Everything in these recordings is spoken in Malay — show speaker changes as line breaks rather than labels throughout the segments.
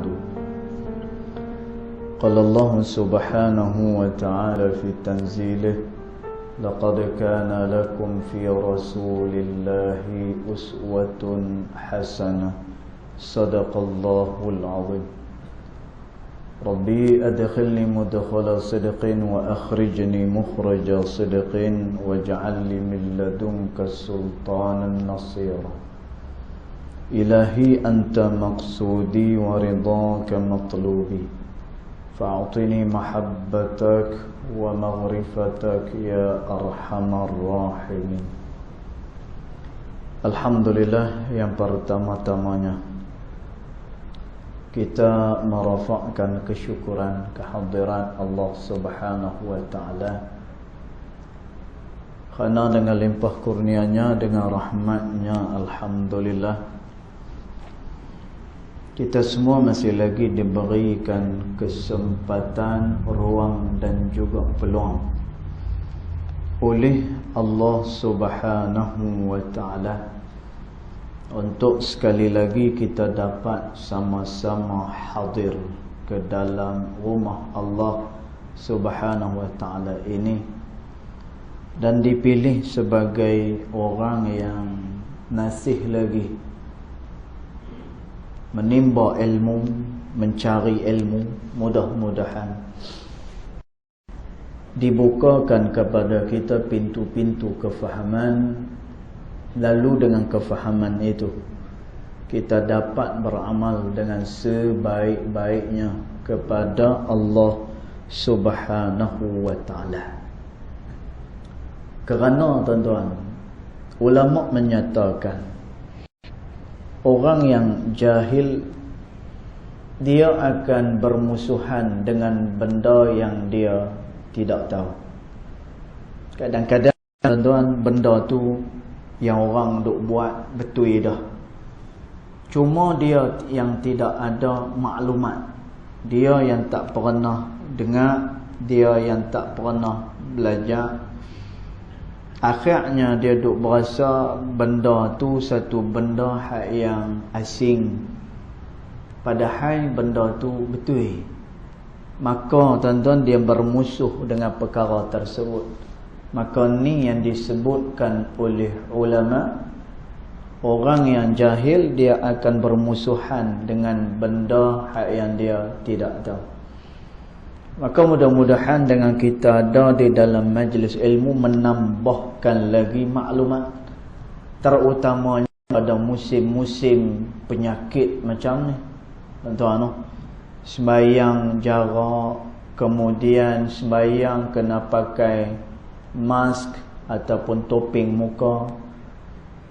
بعد. قال الله سبحانه وتعالى في تنزيله: لقد كان لكم في رسول الله أسوة حسنة. صدق الله العظيم. ربي أدخلني مدخل صدق وأخرجني مخرج صدق واجعل لي من لدنك سلطانا نصيرا. إلهي أنت مقصودي ورضاك مطلوبي، فأعطني محبتك ومغرفتك يا أرحم الراحمين. Alhamdulillah, yang pertama-tamanya kita merafakkan kesyukuran kehadiran Allah Subhanahu wa taala, kerana dengan limpah kurnianya, dengan rahmatnya, alhamdulillah kita semua masih lagi diberikan kesempatan, ruang dan juga peluang oleh Allah Subhanahu wa taala untuk sekali lagi kita dapat sama-sama hadir ke dalam rumah Allah Subhanahu wa taala ini, dan dipilih sebagai orang yang nasih lagi menimba ilmu, mencari ilmu. Mudah-mudahan dibukakan kepada kita pintu-pintu kefahaman, lalu dengan kefahaman itu kita dapat beramal dengan sebaik-baiknya kepada Allah Subhanahu wa taala. Kerana tuan-tuan, ulama menyatakan orang yang jahil dia akan bermusuhan dengan benda yang dia tidak tahu. Kadang-kadang tuan-tuan, benda tu yang orang duk buat betul dah, cuma dia yang tidak ada maklumat, dia yang tak pernah dengar, dia yang tak pernah belajar. Akhirnya dia duk berasa benda tu satu benda yang asing, padahal benda tu betul. Maka tuan-tuan, dia bermusuh dengan perkara tersebut. Maka ni yang disebutkan oleh ulama, orang yang jahil dia akan bermusuhan dengan benda yang dia tidak tahu. Maka mudah-mudahan dengan kita ada di dalam majlis ilmu menambahkan lagi maklumat, terutamanya pada musim-musim penyakit macam ni tuan-tuan. Sembayang jarak, kemudian sembayang kena pakai mask ataupun topeng muka.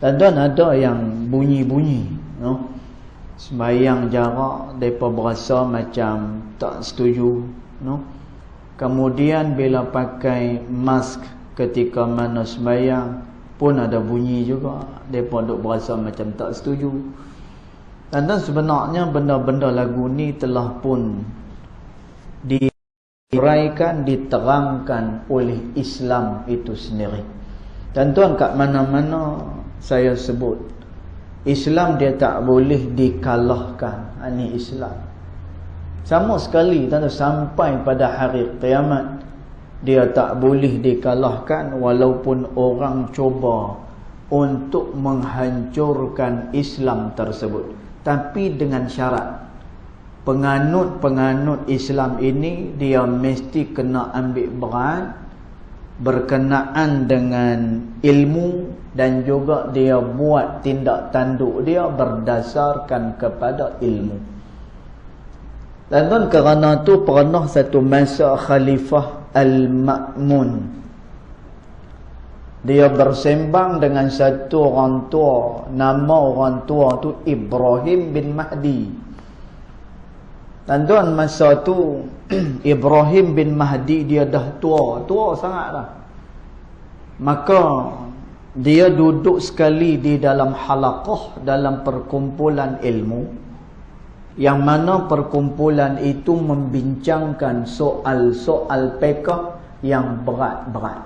Tuan-tuan, ada yang bunyi-bunyi sembayang jarak, mereka berasa macam tak setuju. Kemudian bila pakai mask ketika mana sembayang pun ada bunyi juga, mereka duk berasa macam tak setuju. Dan sebenarnya benda-benda lagu ni telah pun diuraikan, diterangkan oleh Islam itu sendiri. Tuan-tuan, kat mana-mana saya sebut Islam dia tak boleh dikalahkan. Ini Islam sama sekali, tuan-tuan, sampai pada hari kiamat dia tak boleh dikalahkan, walaupun orang cuba untuk menghancurkan Islam tersebut. Tapi dengan syarat, penganut-penganut Islam ini dia mesti kena ambil berat berkenaan dengan ilmu, dan juga dia buat tindak tanduk dia berdasarkan kepada ilmu. Dan kerana tu pernah satu masa Khalifah Al-Ma'mun dia bersembang dengan satu orang tua. Nama orang tua tu Ibrahim bin Mahdi. Tuan-tuan, masa tu Ibrahim bin Mahdi dia dah tua sangat dah. Maka dia duduk sekali di dalam halaqah, dalam perkumpulan ilmu, yang mana perkumpulan itu membincangkan soal-soal fiqh yang berat-berat.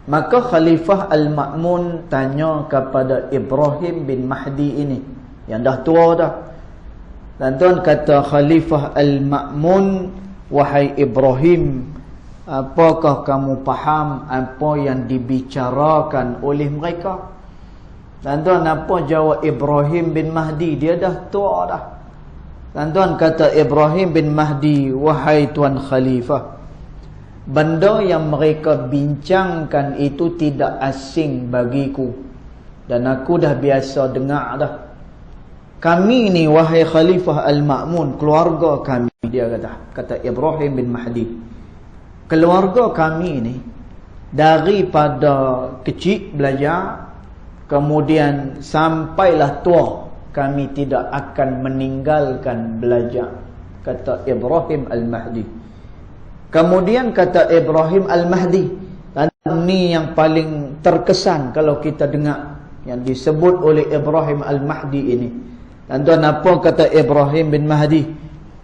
Maka Khalifah Al-Ma'mun tanya kepada Ibrahim bin Mahdi ini, yang dah tua dah, Tuan-tuan, kata Khalifah Al-Ma'mun, wahai Ibrahim, apakah kamu faham apa yang dibicarakan oleh mereka? Tuan-tuan, apa jawab Ibrahim bin Mahdi? Dia dah tua dah. Tuan-tuan, kata Ibrahim bin Mahdi, wahai Tuan Khalifah, benda yang mereka bincangkan itu tidak asing bagiku, dan aku dah biasa dengar dah. Kami ni, wahai Khalifah Al-Ma'mun, keluarga kami, dia kata Ibrahim bin Mahdi, keluarga kami ni daripada kecil belajar, kemudian sampailah tua, kami tidak akan meninggalkan belajar, kata Ibrahim Al-Mahdi. Kemudian kata Ibrahim Al-Mahdi, dan ini yang paling terkesan kalau kita dengar yang disebut oleh Ibrahim Al-Mahdi ini. Dan tuan, apa kata Ibrahim bin Mahdi?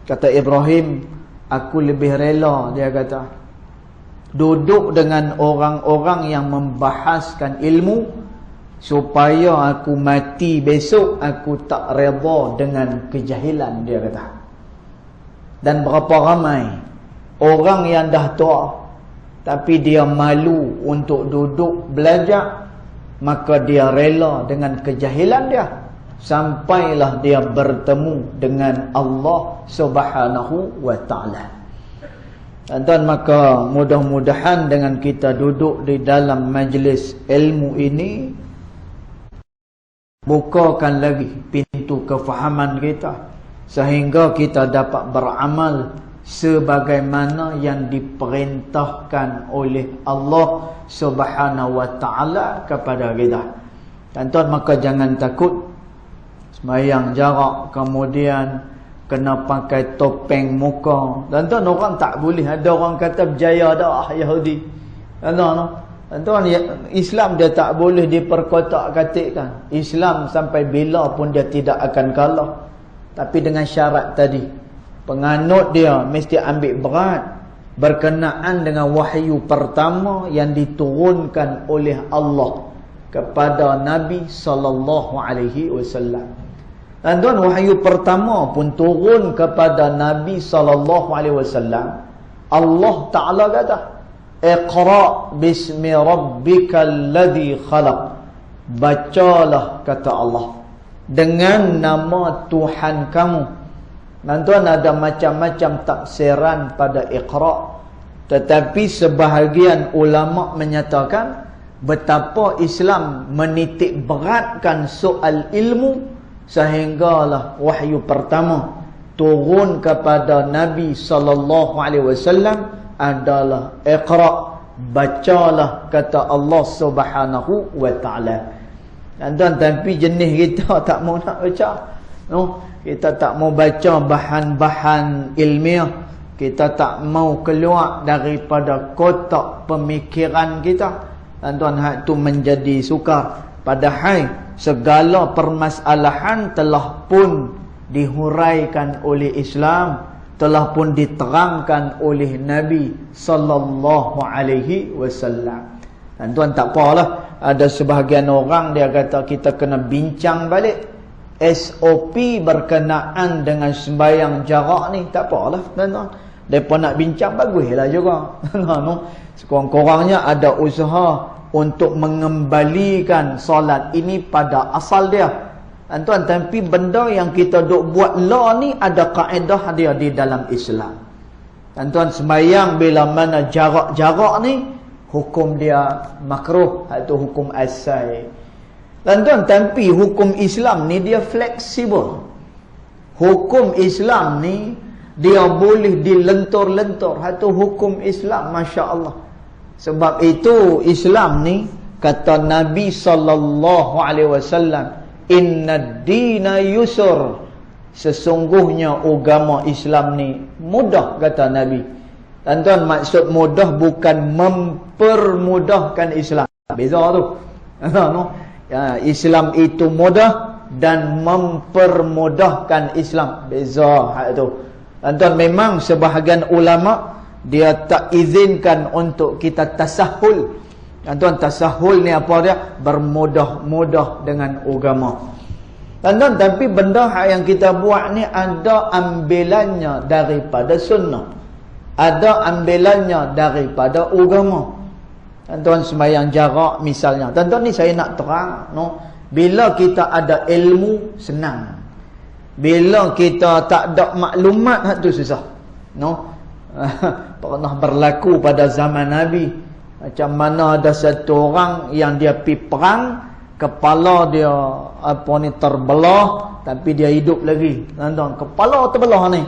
Kata Ibrahim, aku lebih rela, dia kata, duduk dengan orang-orang yang membahaskan ilmu, supaya aku mati besok aku tak reda dengan kejahilan, dia kata. Dan berapa ramai orang yang dah tua tapi dia malu untuk duduk belajar, maka dia rela dengan kejahilan dia sampailah dia bertemu dengan Allah Subhanahu wa ta'ala. Tuan-tuan, maka mudah-mudahan dengan kita duduk di dalam majlis ilmu ini, bukakan lagi pintu kefahaman kita, sehingga kita dapat beramal sebagaimana yang diperintahkan oleh Allah Subhanahu wa ta'ala kepada kita. Tuan-tuan, maka jangan takut sembahyang jarak, kemudian kena pakai topeng muka. Tuan-tuan, orang tak boleh. Ada orang kata berjaya dah Yahudi. Tuan-tuan, Islam dia tak boleh diperkotak-katikkan. Islam sampai bila pun dia tidak akan kalah. Tapi dengan syarat tadi, penganut dia mesti ambil berat berkenaan dengan wahyu pertama yang diturunkan oleh Allah kepada Nabi sallallahu alaihi wasallam. Dan tuan, wahyu pertama pun turun kepada Nabi sallallahu alaihi wasallam. Allah Taala kata, "Iqra bismi rabbikal ladzi khalaq." Bacalah, kata Allah, dengan nama Tuhan kamu. Dan tuan, ada macam-macam tafsiran pada Iqra, tetapi sebahagian ulama menyatakan betapa Islam menitik beratkan soal ilmu, sehinggalah wahyu pertama turun kepada Nabi sallallahu alaihi wasallam adalah Iqra, bacalah, kata Allah Subhanahu wa taala. Dan tuan, tapi jenis kita tak mau nak baca. Kita tak mau baca bahan-bahan ilmiah, kita tak mau keluar daripada kotak pemikiran kita. Dan tuan, hak tu menjadi sukar. Padahal segala permasalahan telah pun dihuraikan oleh Islam, telah pun diterangkan oleh Nabi sallallahu alaihi wasallam. Dan tuan, tak apalah, ada sebahagian orang dia kata kita kena bincang balik SOP berkenaan dengan sembahyang jarak ni. Tak apalah tuan-tuan, depa nak bincang baguslah juga. Sekurang-kurangnya ada usaha untuk mengembalikan solat ini pada asal dia. Tuan, tapi benda yang kita duk buat law ni ada kaedah dia di dalam Islam. Tuan, sembahyang bila mana jarak-jarak ni hukum dia makruh, iaitu hukum asal. Tuan, tapi hukum Islam ni dia fleksibel. Hukum Islam ni dia boleh dilentur-lentur, iaitu hukum Islam, masya-Allah. Sebab itu Islam ni, kata Nabi sallallahu alaihi wasallam, "Innad dina yusur." Sesungguhnya agama Islam ni mudah, kata Nabi. Dan tuan, maksud mudah bukan mempermudahkan Islam. Beza tu. Islam itu mudah dan mempermudahkan Islam. Beza hak tu. Dan tuan, memang sebahagian ulama dia tak izinkan untuk kita tasahul. Dan tuan, tasahul ni apa dia? Bermudah-mudah dengan agama. Tuan-tuan, tapi benda yang kita buat ni ada ambilannya daripada sunnah. Ada ambilannya daripada agama. Tuan-tuan sembahyang jarak misalnya. Tuan-tuan ni saya nak terang, no. Bila kita ada ilmu senang. Bila kita tak ada maklumat tu susah. No. Pernah berlaku pada zaman Nabi. Macam mana ada satu orang yang dia pergi perang, kepala dia terbelah tapi dia hidup lagi. Tuan-tuan, kepala terbelah ni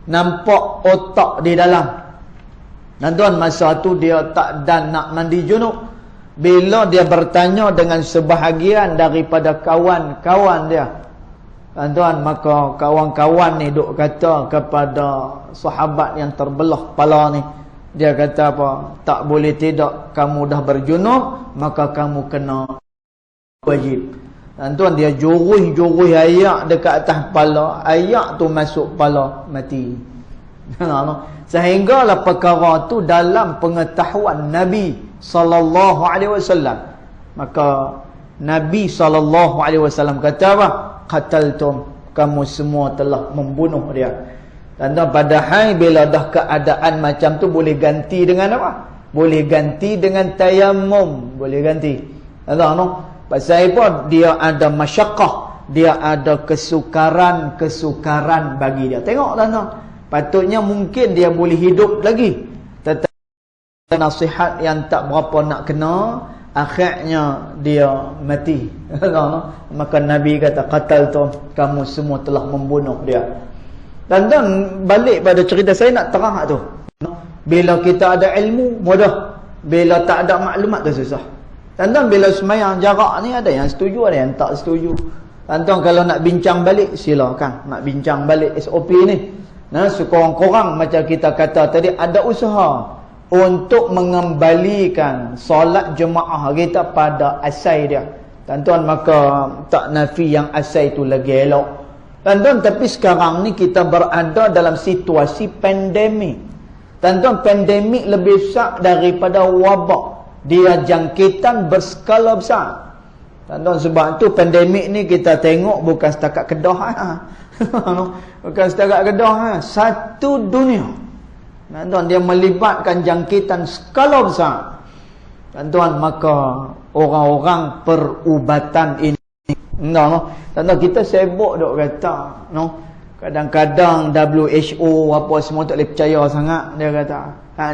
nampak otak di dalam. Tuan-tuan, masa tu dia tak dan nak mandi junub. Bila dia bertanya dengan sebahagian daripada kawan-kawan dia, tuan-tuan, maka kawan-kawan ni duk kata kepada sahabat yang terbelah kepala ni, dia kata apa? Tak boleh tidak, kamu dah berjunub, maka kamu kena wajib. Tuan-tuan, dia juruh ayak dekat atas kepala, ayak tu masuk kepala, mati. Sehinggalah perkara tu dalam pengetahuan Nabi sallallahu alaihi wasallam. Maka Nabi sallallahu alaihi wasallam kata apa? Qataltum, kamu semua telah membunuh dia. Dan padahal bila dah keadaan macam tu boleh ganti dengan apa? Boleh ganti dengan tayammum, boleh ganti. Pasal apa? Dia ada masyaqqah, dia ada kesukaran bagi dia. Tengok tuan-tuan. Patutnya mungkin dia boleh hidup lagi. Tetapi nasihat yang tak berapa nak kena, akhirnya dia mati. Maka Nabi kata, qataltum, kamu semua telah membunuh dia. Dan balik pada cerita saya nak terang tu. Bila kita ada ilmu, mudah. Bila tak ada maklumat tu susah. Dan bila sembahyang jarak ni ada yang setuju, ada yang tak setuju. Dan kalau nak bincang balik, silakan. Nak bincang balik SOP ni. Sekurang-kurang macam kita kata tadi, ada usaha untuk mengembalikan solat jemaah kita pada asal dia. Tuan-tuan, maka tak nafi yang asal tu lagi elok. Tuan-tuan, tapi sekarang ni kita berada dalam situasi pandemik. Tuan-tuan, pandemik lebih besar daripada wabak. Dia jangkitan berskala besar. Tuan-tuan, sebab tu pandemik ni kita tengok bukan setakat Kedah. Bukan setakat Kedah, satu dunia. Tuan-tuan, dia melibatkan jangkitan skala besar. Tuan-tuan, maka orang-orang perubatan ini, tuan-tuan, kita sibuk duk kata, kadang-kadang WHO apa semua tak boleh percaya sangat. Dia kata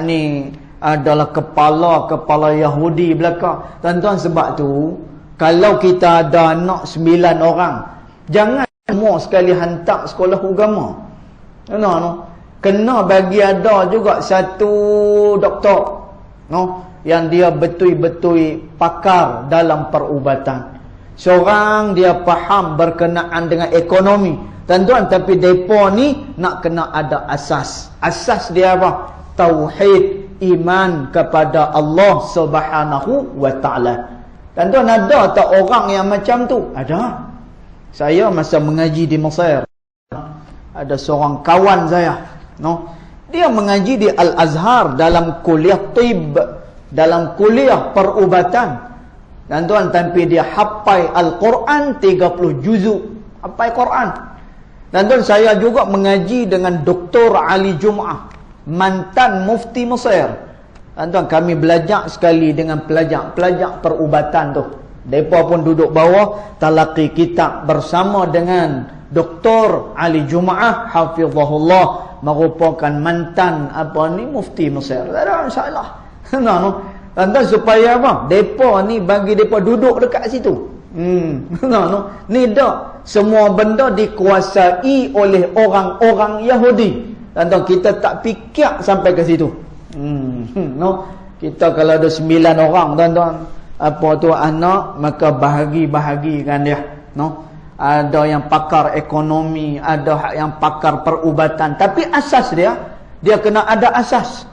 ni adalah kepala Yahudi belaka. Tuan-tuan, sebab tu kalau kita ada anak 9 orang, jangan semua sekali hantar sekolah agama. Kena bagi ada juga satu doktor, yang dia betul-betul pakar dalam perubatan. Seorang dia faham berkenaan dengan ekonomi. Tuan-tuan, tapi depa ni nak kena ada asas. Asas dia apa? Tauhid, iman kepada Allah Subhanahu wa taala. Tuan-tuan, ada tak orang yang macam tu? Ada. Saya masa mengaji di Mesir, ada seorang kawan saya, dia mengaji di Al-Azhar dalam kuliah tib, dalam kuliah perubatan. Dan tuan, tapi dia hafal Al-Quran 30 juzuk, hafal Quran. Dan tuan, saya juga mengaji dengan Dr. Ali Jum'ah, mantan mufti Mesir. Dan tuan, kami belajar sekali dengan pelajar perubatan tu. Mereka pun duduk bawah talaqi kitab bersama dengan Dr. Ali Jum'ah hafizahullah, merupakan mantan mufti Mesir. Tak ada masalah. Tuan-tuan, supaya apa? Mereka ni bagi mereka duduk dekat situ. Ni dah semua benda dikuasai oleh orang-orang Yahudi. Tuan-tuan, kita tak fikir sampai ke situ. Kita kalau ada 9 orang, tuan-tuan, apa tu anak, maka bahagi-bahagikan dia. Ada yang pakar ekonomi, ada yang pakar perubatan. Tapi asas dia kena ada asas.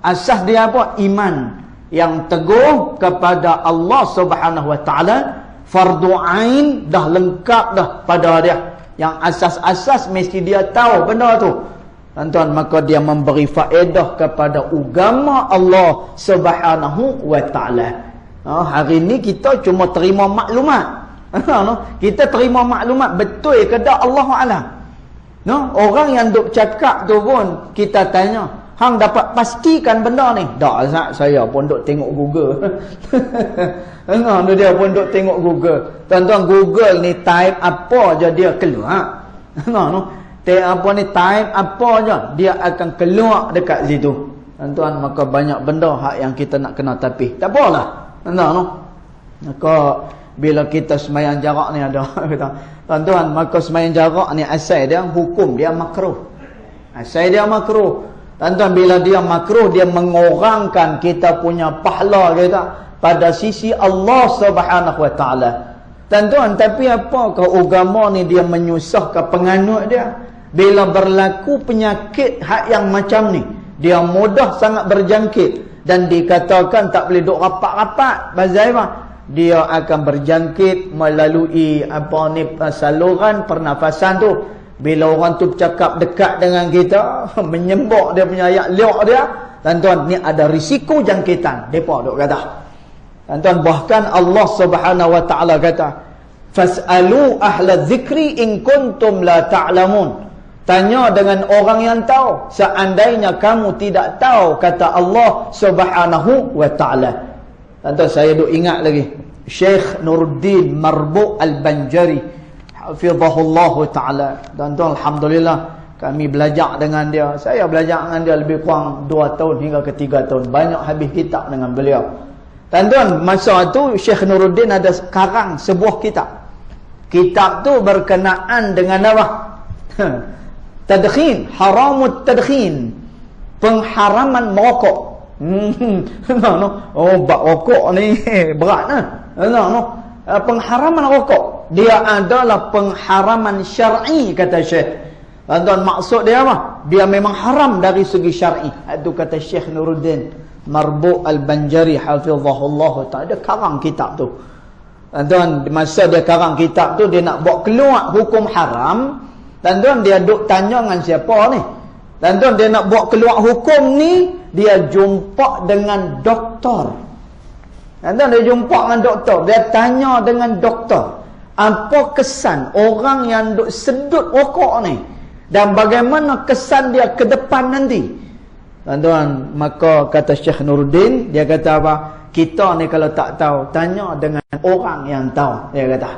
Asas dia apa? Iman yang teguh kepada Allah Subhanahu wa taala. Fardu ain dah lengkap dah pada dia. Yang asas-asas mesti dia tahu benda tu. Tuan-tuan, maka dia memberi faedah kepada agama Allah Subhanahu wa taala. Hari ni kita cuma terima maklumat. Kita terima maklumat betul ke tak, Allahu a'lam. Orang yang duk cakap tu pun kita tanya, hang dapat pastikan benda ni? Tak, Ustaz, saya pun duk tengok Google. Dia pun duk tengok Google. Tuan-tuan, Google ni type apa je dia keluar. Type apa je dia akan keluar dekat situ. Tuan-tuan, maka banyak benda hak yang kita nak kena tapih. Tak apalah. Maka bila kita sembahyang jarak ni ada kata, tuan-tuan, maka sembahyang jarak ni asal dia hukum dia makruh. Asal dia makruh. Tuan-tuan, bila dia makruh, dia mengorangkan kita punya pahala kita pada sisi Allah Subhanahu wa taala. Tuan-tuan, tapi apakah agama ni dia menyusahkan penganut dia? Bila berlaku penyakit hak yang macam ni, dia mudah sangat berjangkit dan dikatakan tak boleh duk rapat-rapat. Bazai dia akan berjangkit melalui saluran pernafasan tu. Bila orang tu bercakap dekat dengan kita, menyembok dia punya ayat liuk dia, tuan-tuan, ni ada risiko jangkitan. Depa duk kata. Tuan-tuan, bahkan Allah Subhanahu wa taala kata, "Fas'alu ahla dzikri in kuntum la ta'lamun." Tanya dengan orang yang tahu, seandainya kamu tidak tahu, kata Allah Subhanahu wa taala. Tuan-tuan, saya duk ingat lagi Syekh Nuruddin Marbu' Al-Banjari hafizahullahu taala. Tuan-tuan, alhamdulillah kami belajar dengan dia. Saya belajar dengan dia lebih kurang 2 tahun hingga ke 3 tahun. Banyak habis kitab dengan beliau. Tuan-tuan, masa tu Syekh Nuruddin ada karang sebuah kitab. Kitab tu berkenaan dengan apa? Tadkhin, haramut tadkhin. Pengharaman merokok. Bab rokok ni berat nah. Pengharaman rokok dia adalah pengharaman syar'i, kata Syekh. Tuan-tuan, maksud dia apa? Dia memang haram dari segi syar'i. Itu kata Syekh Nuruddin Marbu' Al-Banjari hafizahullah ta'ala. Dia karang kitab tu. Tuan-tuan, masa dia karang kitab tu, dia nak buat keluar hukum haram. Tuan-tuan, dia duk tanya dengan siapa ni? Tuan-tuan, dia nak buat keluar hukum ni, dia jumpa dengan doktor. Tuan-tuan, dia jumpa dengan doktor. Dia tanya dengan doktor, apa kesan orang yang duk sedut rokok ni? Dan bagaimana kesan dia ke depan nanti? Tuan-tuan, maka kata Syekh Nuruddin, dia kata apa? Kita ni kalau tak tahu, tanya dengan orang yang tahu. Dia kata,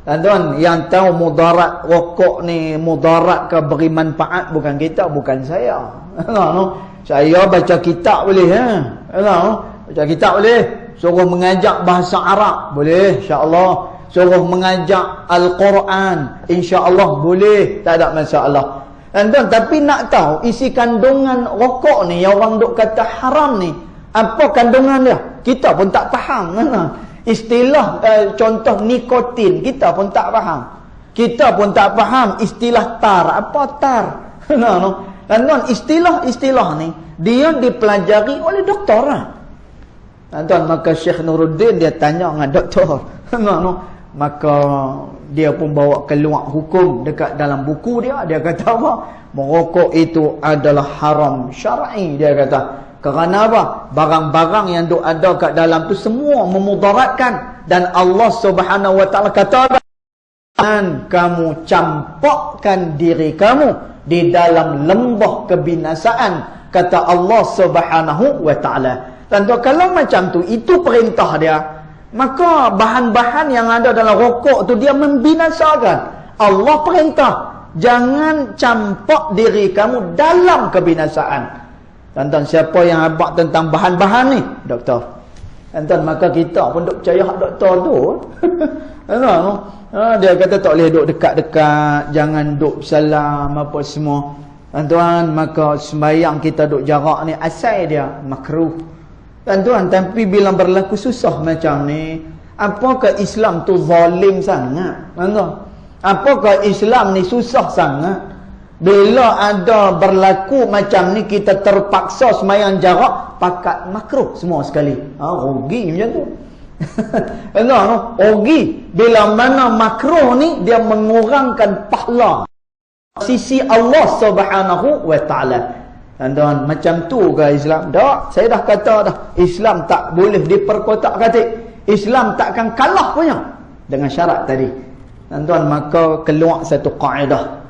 tuan-tuan, yang tahu mudarat rokok ni, mudarat ke beri manfaat, bukan kita, bukan saya. Saya baca kitab boleh, baca kitab boleh. Suruh mengajak bahasa Arab boleh, insya-Allah. Suruh mengajak Al-Quran, insya-Allah boleh, tak ada masalah. Tuan-tuan, tapi nak tahu isi kandungan rokok ni yang orang duk kata haram ni, apa kandungan dia? Kita pun tak faham. Istilah contoh nikotin, kita pun tak faham. Kita pun tak faham istilah tar. Apa tar? Tuan-tuan, istilah-istilah ni dia dipelajari oleh doktor lah. Tuan-tuan, maka Syekh Nuruddin dia tanya dengan doktor. Maka dia pun bawa keluar hukum dekat dalam buku dia. Dia kata apa? Merokok itu adalah haram syar'i, dia kata. Kerana apa? Barang-barang yang ada kat dalam tu semua memudaratkan. Dan Allah Subhanahu wa taala kata, dan kamu campakkan diri kamu di dalam lembah kebinasaan, kata Allah Subhanahu wa taala. Tentu kalau macam tu, itu perintah dia, maka bahan-bahan yang ada dalam rokok tu dia membinasakan. Allah perintah, jangan campak diri kamu dalam kebinasaan. Tuan-tuan, siapa yang abad tentang bahan-bahan ni? Doktor. Tuan-tuan, maka kita pun duk percaya hak doktor tu. Dia kata tak boleh duk dekat-dekat, jangan duk salam apa semua. Tuan-tuan, maka sembahyang kita duk jarak ni asal dia makruh. Tuan-tuan, tapi bila berlaku susah macam ni, apakah Islam tu zalim sangat? Tuan-tuan, apakah Islam ni susah sangat? Bila ada berlaku macam ni, kita terpaksa sembahyang jarak, pakat makruh semua sekali. Rugi macam tu. Rugi. Bila mana makruh ni, dia mengurangkan pahala sisi Allah Subhanahu wa ta'ala. Tuan-tuan, macam tu ke Islam? Tak, saya dah kata dah, Islam tak boleh diperkotak-katik. Islam takkan kalah punya. dengan syarat tadi. Tuan-tuan, maka keluar satu kaedah.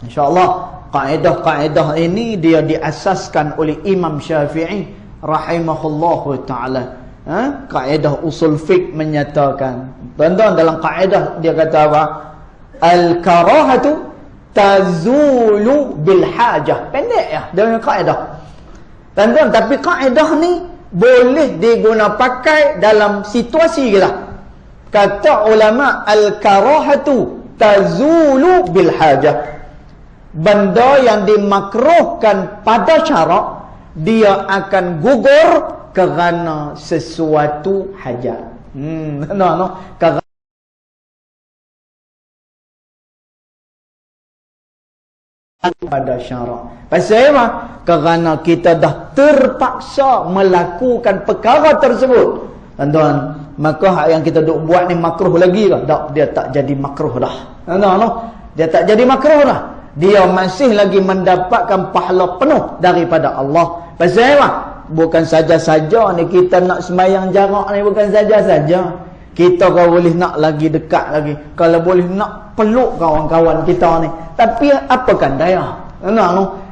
InsyaAllah kaedah-kaedah ini dia diasaskan oleh Imam Syafi'i rahimahullahu ta'ala. Kaedah usul fiqh menyatakan, tuan-tuan, dalam kaedah dia kata apa? Al-karahatu tazulu bil hajah. Pendek ya dengan kaedah. Tuan-tuan, tapi kaedah ni boleh diguna pakai dalam situasi kita. Kata ulama, al-karahatu tazulu bil hajah. Benda yang dimakruhkan pada syarak, dia akan gugur kerana sesuatu hajat. Kerana pada syarak. Pasal apa? Kerana kita dah terpaksa melakukan perkara tersebut. Tuan-tuan, maka yang kita duk buat ni makruh lagi ke? Tak, dia tak jadi makruh dah. Dia tak jadi makruh dah. Dia masih lagi mendapatkan pahala penuh daripada Allah. Pasal apa? Bukan saja-saja ni kita nak sembahyang jarak ni, bukan saja-saja. Kita kalau boleh nak lagi dekat lagi, kalau boleh nak peluk kawan-kawan kita ni. Tapi apakan daya?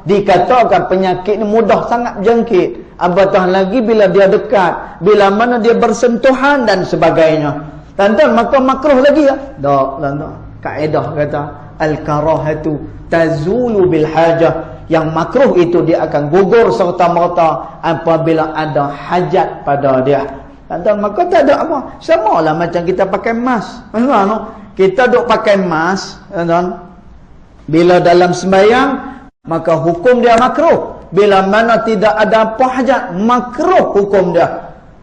Dikatakan penyakit ni mudah sangat jangkit. Apatah lagi bila dia dekat, bila mana dia bersentuhan dan sebagainya. Tuan-tuan, maka makruh lagi ya? Tak, tuan-tuan. Kaedah kata al-karahatu tazulu bil hajah. Yang makruh itu dia akan gugur serta-merta apabila ada hajat pada dia. Tuan-tuan, maka tak ada apa. Samalah macam kita pakai mask. Kita duk pakai mask, tuan-tuan. Bila dalam sembahyang, maka hukum dia makruh. Bila mana tidak ada apa hajat, makruh hukum dia.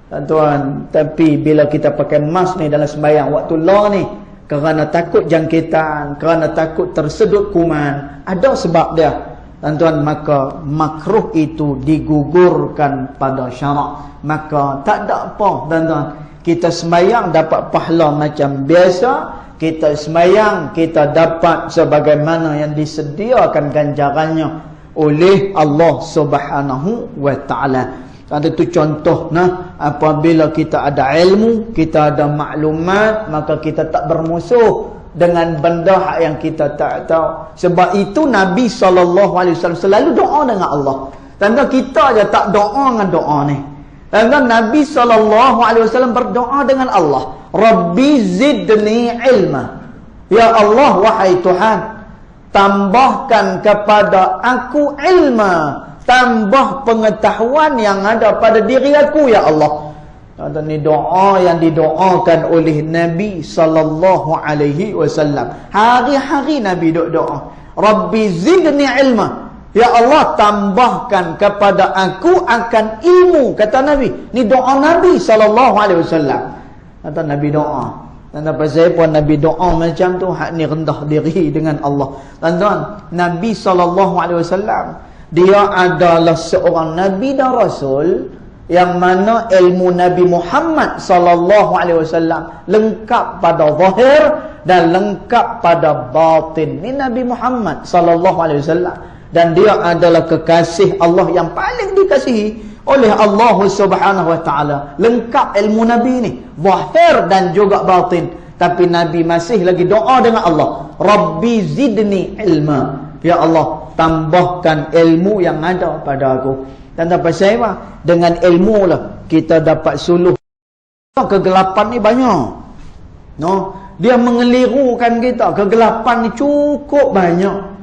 Tuan-tuan, tapi bila kita pakai mask ni dalam sembahyang waktu long ni, kerana takut jangkitan, kerana takut tersedut kuman, ada sebab dia. Tuan-tuan, maka makruh itu digugurkan pada syarak. Maka tak ada apa, tuan-tuan. Kita sembahyang dapat pahala macam biasa. Kita sembahyang, kita dapat sebagaimana yang disediakan ganjarannya oleh Allah Subhanahu wa ta'ala. Itu contoh apabila kita ada ilmu, kita ada maklumat, maka kita tak bermusuh dengan benda yang kita tak tahu. Sebab itu Nabi SAW selalu doa dengan Allah. Tanda kita aja tak doa dengan doa ni. Tanda Nabi SAW berdoa dengan Allah, Rabbi zidni ilma. Ya Allah, wahai Tuhan, tambahkan kepada aku ilma, tambah pengetahuan yang ada pada diri aku, ya Allah. Ini doa yang didoakan oleh Nabi SAW. Hari-hari Nabi doa, Rabbi zidni ilma. Ya Allah, tambahkan kepada aku akan ilmu, kata Nabi. Ini doa Nabi SAW. Kata Nabi doa. Dan pasal apa Nabi doa macam tu? Hak ni rendah diri dengan Allah. Tuan-tuan, Nabi SAW, dia adalah seorang Nabi dan Rasul yang mana ilmu Nabi Muhammad SAW lengkap pada zahir dan lengkap pada batin. Ini Nabi Muhammad SAW. Dan dia adalah kekasih Allah yang paling dikasihi oleh Allah Subhanahu wa ta'ala. Lengkap ilmu Nabi ni, zahir dan juga batin. Tapi Nabi masih lagi doa dengan Allah, Rabbi zidni ilma. Ya Allah, tambahkan ilmu yang ada pada aku. Dan apa saya? Dengan ilmu lah kita dapat suluh. Kegelapan ni banyak. Dia mengelirukan kita. Kegelapan ni cukup banyak.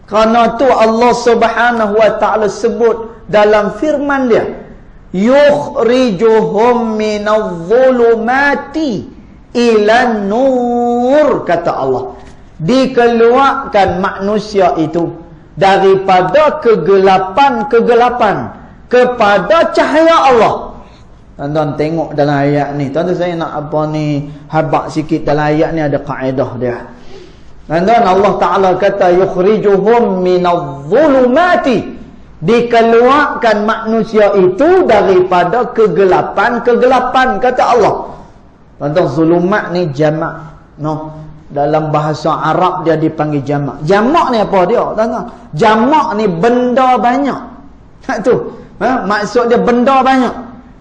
Kerana tu Allah Subhanahu wa ta'ala sebut dalam firman dia, yukhrijuhum minadh-dhulumati ilan nur, kata Allah. Dikeluarkan manusia itu daripada kegelapan-kegelapan kepada cahaya Allah. Tuan-tuan tengok dalam ayat ni. Tuan-tuan, saya nak apa ni, habaq sikit dalam ayat ni ada kaedah dia. Tuan-tuan, Allah Ta'ala kata yukhrijuhum minadh-dhulumati, dikeluarkan manusia itu daripada kegelapan-kegelapan, kata Allah. Tuan-tuan, zulumat ni jamak. Dalam bahasa Arab dia dipanggil jamak. Jamak ni apa dia? Tuan-tuan, jamak ni benda banyak. Tu. Maksud dia benda banyak.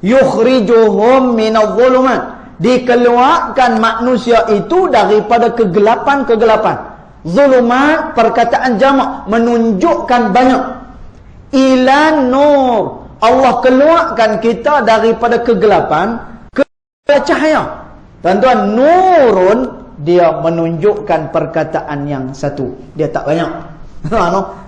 Yukhrijuhum minadh-dhulumat, Dikeluarkan manusia itu daripada kegelapan-kegelapan. Zulumat, perkataan jamak, menunjukkan banyak. Ila nur. Allah keluarkan kita daripada kegelapan ke cahaya. Tuan-tuan, nurun, dia menunjukkan perkataan yang satu. Dia tak banyak.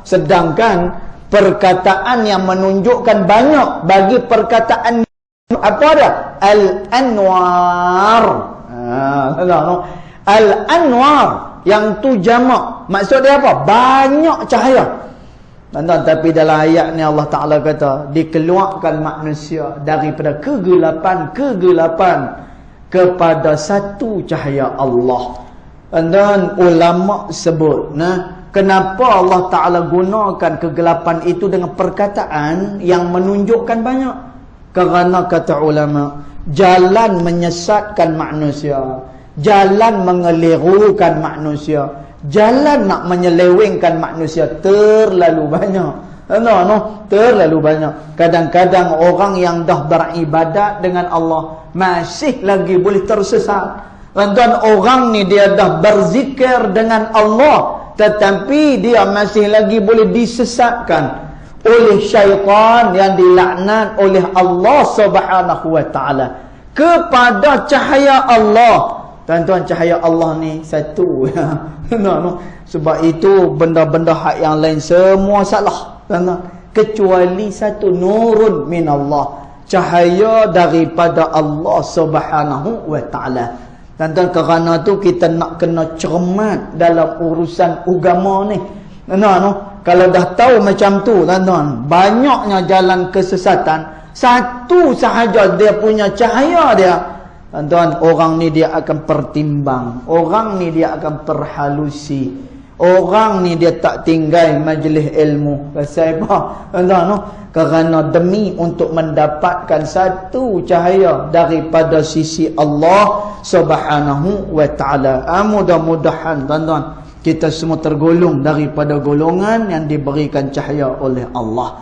Sedangkan perkataan yang menunjukkan banyak bagi perkataan apa dia? Al-Anwar. Al-Anwar yang tu jamak. Maksud dia apa? Banyak cahaya. Tuan-tuan, tapi dalam ayat ni Allah Ta'ala kata dikeluarkan manusia daripada kegelapan kepada satu cahaya Allah. Dan ulama sebut, kenapa Allah Ta'ala gunakan kegelapan itu dengan perkataan yang menunjukkan banyak? Kerana kata ulama, jalan menyesatkan manusia, jalan mengelirukan manusia, jalan nak menyelewengkan manusia terlalu banyak. Terlalu banyak. Kadang-kadang orang yang dah beribadat dengan Allah masih lagi boleh tersesat. Tuan-tuan, orang ni dia dah berzikir dengan Allah, tetapi dia masih lagi boleh disesatkan oleh syaitan yang dilaknat oleh Allah Subhanahu wa taala kepada cahaya Allah. Tuan-tuan, cahaya Allah ni satu. Sebab itu benda-benda hak yang lain semua salah. Kecuali satu, nurun min Allah, cahaya daripada Allah Subhanahu wa taala. Tuan-tuan, kerana tu kita nak kena cermat dalam urusan agama ni. Kalau dah tahu macam tu, tuan-tuan, banyaknya jalan kesesatan, satu sahaja dia punya cahaya dia, tuan-tuan, orang ni dia akan pertimbang, orang ni dia akan perhalusi, orang ni dia tak tinggal majlis ilmu. Pasal apa? Kerana demi untuk mendapatkan satu cahaya daripada sisi Allah Subhanahu wa taala. Mudah-mudahan tuan-tuan kita semua tergolong daripada golongan yang diberikan cahaya oleh Allah.